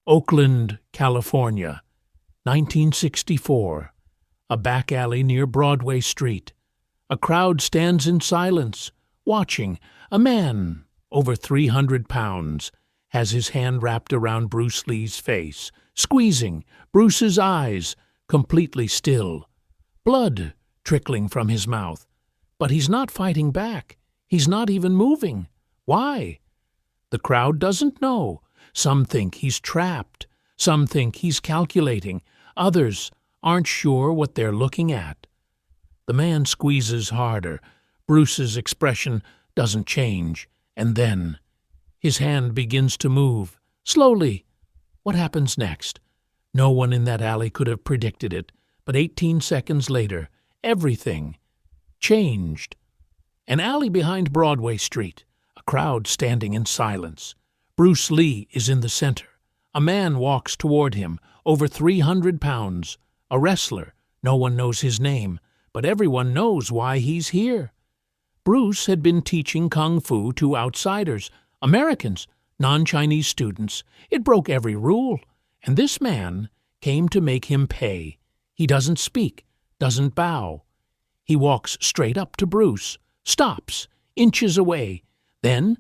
Oakland, California, 1964. A back alley near Broadway Street. A crowd stands in silence, watching. A man, over 300 pounds, has his hand wrapped around Bruce Lee's face, squeezing Bruce's eyes, completely still. Blood trickling from his mouth. But he's not fighting back. He's not even moving. Why? The crowd doesn't know. Some think he's trapped. Some think he's calculating. Others aren't sure what they're looking at. The man squeezes harder. Bruce's expression doesn't change. And then his hand begins to move. Slowly. What happens next? No one in that alley could have predicted it. But 18 seconds later, everything changed. An alley behind Broadway Street. A crowd standing in silence. Bruce Lee is in the center. A man walks toward him, over 300 pounds. A wrestler. No one knows his name, but everyone knows why he's here. Bruce had been teaching kungfu to outsiders, Americans, non-Chinese students. It broke every rule, and this man came to make him pay. He doesn't speak, doesn't bow. He walks straight up to Bruce, stops, inches away. Then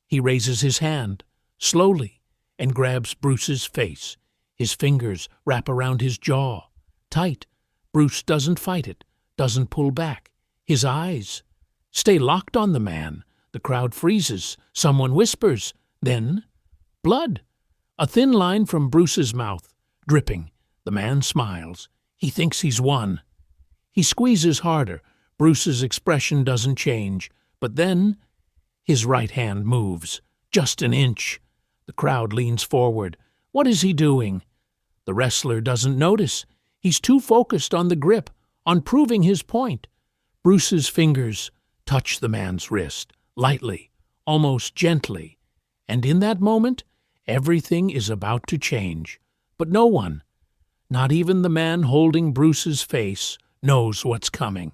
he raises his hand, slowly, and grabs Bruce's face. His fingers wrap around his jaw, tight. Bruce doesn't fight it, doesn't pull back. His eyes stay locked on the man. The crowd freezes. Someone whispers. Then, blood. A thin line from Bruce's mouth, dripping. The man smiles. He thinks he's won. He squeezes harder. Bruce's expression doesn't change. But then his right hand moves, just an inch. The crowd leans forward. What is he doing? The wrestler doesn't notice. He's too focused on the grip, on proving his point. Bruce's fingers touch the man's wrist, lightly, almost gently. And in that moment, everything is about to change. But no one, not even the man holding Bruce's face, knows what's coming.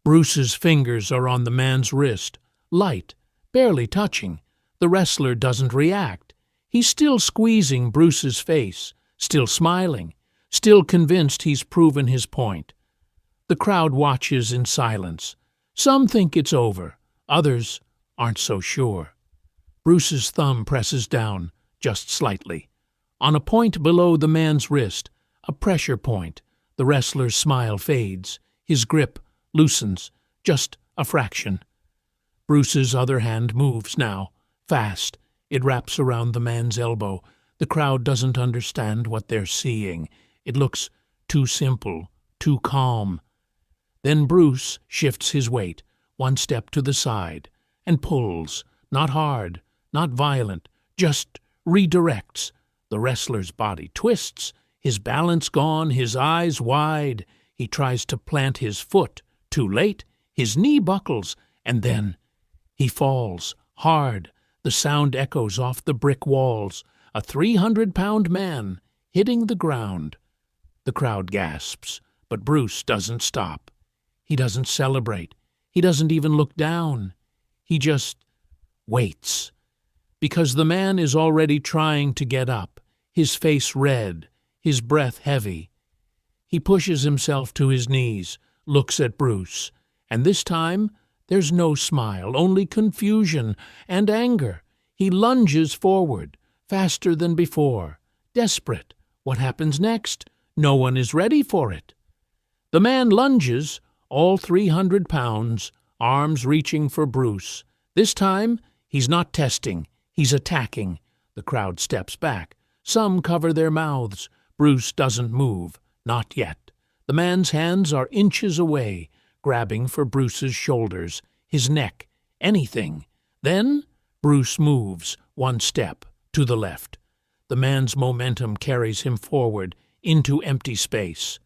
Bruce's fingers are on the man's wrist, light, barely touching. The wrestler doesn't react. He's still squeezing Bruce's face, still smiling, still convinced he's proven his point. The crowd watches in silence. Some think it's over. Others aren't so sure. Bruce's thumb presses down, just slightly. On a point below the man's wrist, a pressure point. The wrestler's smile fades. His grip loosens, just a fraction. Bruce's other hand moves now, fast. It wraps around the man's elbow. The crowd doesn't understand what they're seeing. It looks too simple, too calm. Then Bruce shifts his weight, one step to the side, and pulls, not hard, not violent, just redirects. The wrestler's body twists, his balance gone, his eyes wide. He tries to plant his foot. Too late, his knee buckles, and then he falls, hard. The sound echoes off the brick walls. A 300-pound man hitting the ground. The crowd gasps, but Bruce doesn't stop. He doesn't celebrate. He doesn't even look down. He just waits. Because the man is already trying to get up, his face red, his breath heavy. He pushes himself to his knees, looks at Bruce, and this time there's no smile, only confusion and anger. He lunges forward, faster than before, desperate. What happens next? No one is ready for it. The man lunges, all 300 pounds, arms reaching for Bruce. This time, he's not testing, he's attacking. The crowd steps back. Some cover their mouths. Bruce doesn't move, not yet. The man's hands are inches away, grabbing for Bruce's shoulders, his neck, anything. Then Bruce moves one step to the left. The man's momentum carries him forward into empty space.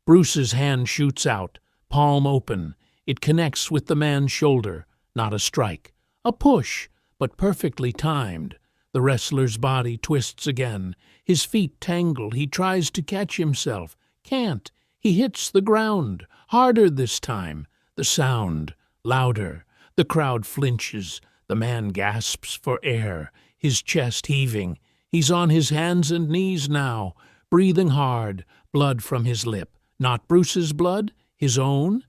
Bruce's hand shoots out, palm open. It connects with the man's shoulder, not a strike. A push, but perfectly timed. The wrestler's body twists again. His feet tangle. He tries to catch himself. Can't. He hits the ground. Harder this time. The sound, louder. The crowd flinches. The man gasps for air, his chest heaving. He's on his hands and knees now, breathing hard, blood from his lip. Not Bruce's blood, his own.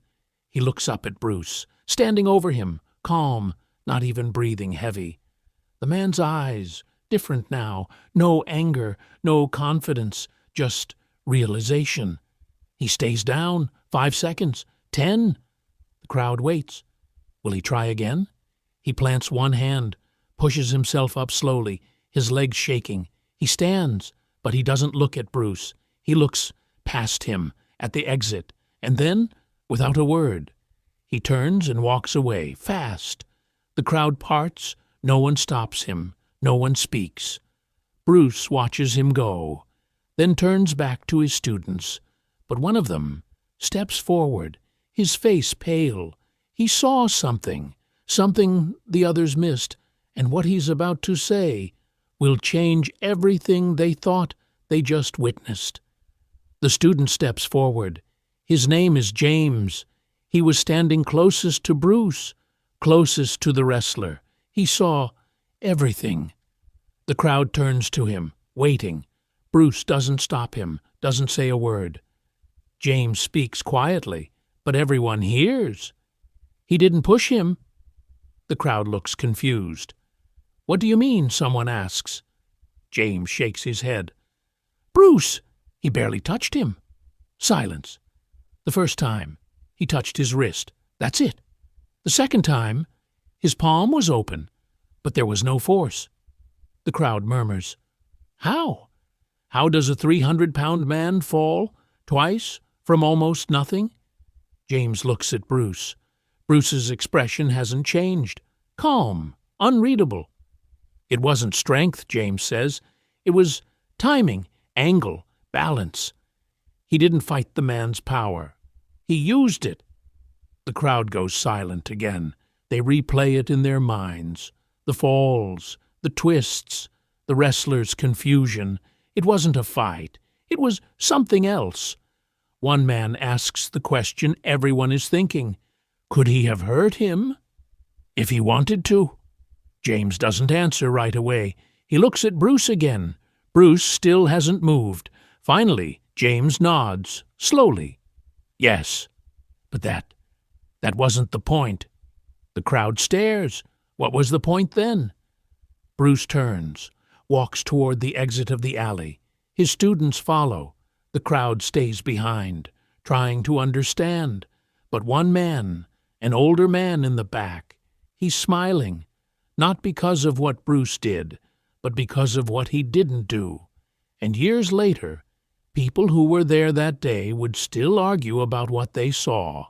He looks up at Bruce, standing over him, calm, not even breathing heavy. The man's eyes, different now, no anger, no confidence, just realization. He stays down, 5 seconds, 10. The crowd waits. Will he try again? He plants one hand, pushes himself up slowly, his legs shaking. He stands, but he doesn't look at Bruce. He looks past him, at the exit, and then, without a word, he turns and walks away, fast. The crowd parts, no one stops him, no one speaks. Bruce watches him go, then turns back to his students. But one of them steps forward, his face pale. He saw something the others missed, and what he's about to say will change everything they thought they just witnessed. The student steps forward. His name is James. He was standing closest to Bruce, closest to the wrestler. He saw everything. The crowd turns to him, waiting. Bruce doesn't stop him, doesn't say a word. James speaks quietly, but everyone hears. He didn't push him. The crowd looks confused. What do you mean? Someone asks. James shakes his head. Bruce! He barely touched him. Silence. The first time, he touched his wrist. That's it. The second time, his palm was open, but there was no force. The crowd murmurs. How? How does a 300-pound man fall twice from almost nothing? James looks at Bruce. Bruce's expression hasn't changed. Calm, unreadable. It wasn't strength, James says. It was timing, angle, balance. He didn't fight the man's power. He used it. The crowd goes silent again. They replay it in their minds. The falls, the twists, the wrestler's confusion. It wasn't a fight. It was something else. One man asks the question everyone is thinking. Could he have hurt him? If he wanted to? James doesn't answer right away. He looks at Bruce again. Bruce still hasn't moved. Finally, James nods, slowly. Yes, but that wasn't the point. The crowd stares. What was the point then? Bruce turns, walks toward the exit of the alley. His students follow. The crowd stays behind, trying to understand. But one man, an older man in the back, he's smiling, not because of what Bruce did, but because of what he didn't do. And years later, people who were there that day would still argue about what they saw,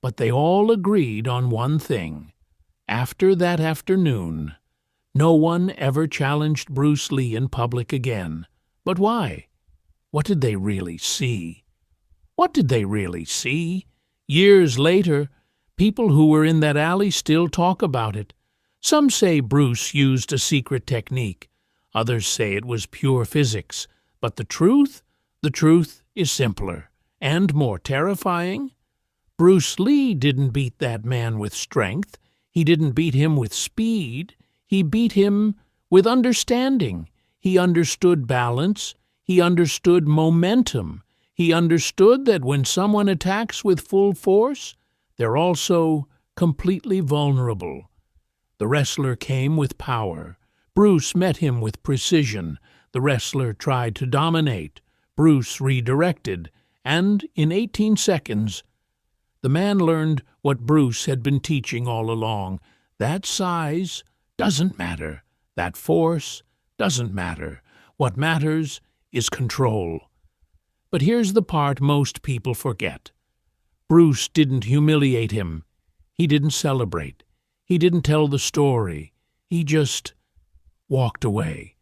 but they all agreed on one thing. After that afternoon, no one ever challenged Bruce Lee in public again. But why? What did they really see? What did they really see? Years later, people who were in that alley still talk about it. Some say Bruce used a secret technique. Others say it was pure physics. But the truth is simpler and more terrifying. Bruce Lee didn't beat that man with strength. He didn't beat him with speed. He beat him with understanding. He understood balance. He understood momentum. He understood that when someone attacks with full force, they're also completely vulnerable. The wrestler came with power. Bruce met him with precision. The wrestler tried to dominate. Bruce redirected, and in 18 seconds, the man learned what Bruce had been teaching all along. That size doesn't matter. That force doesn't matter. What matters is control. But here's the part most people forget. Bruce didn't humiliate him. He didn't celebrate. He didn't tell the story. He just walked away.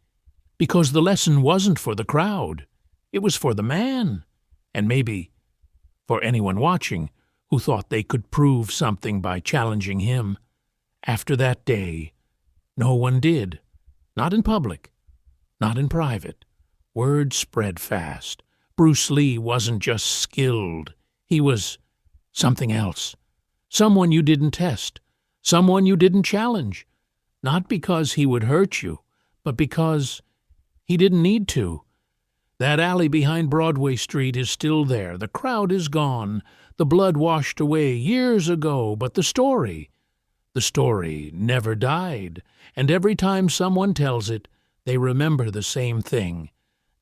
Because the lesson wasn't for the crowd. It was for the man. And maybe for anyone watching who thought they could prove something by challenging him. After that day, no one did. Not in public. Not in private. Word spread fast. Bruce Lee wasn't just skilled. He was something else. Someone you didn't test. Someone you didn't challenge. Not because he would hurt you, but because He didn't need to. That alley behind Broadway Street is still there. The crowd is gone. The blood washed away years ago, but the story never died. And every time someone tells it, they remember the same thing,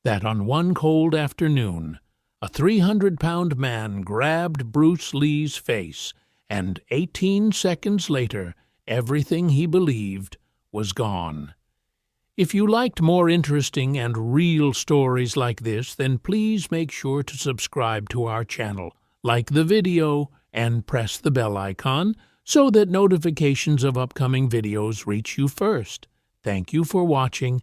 that on one cold afternoon, a 300-pound man grabbed Bruce Lee's face, and 18 seconds later, everything he believed was gone. If you liked more interesting and real stories like this, then please make sure to subscribe to our channel, like the video, and press the bell icon so that notifications of upcoming videos reach you first. Thank you for watching,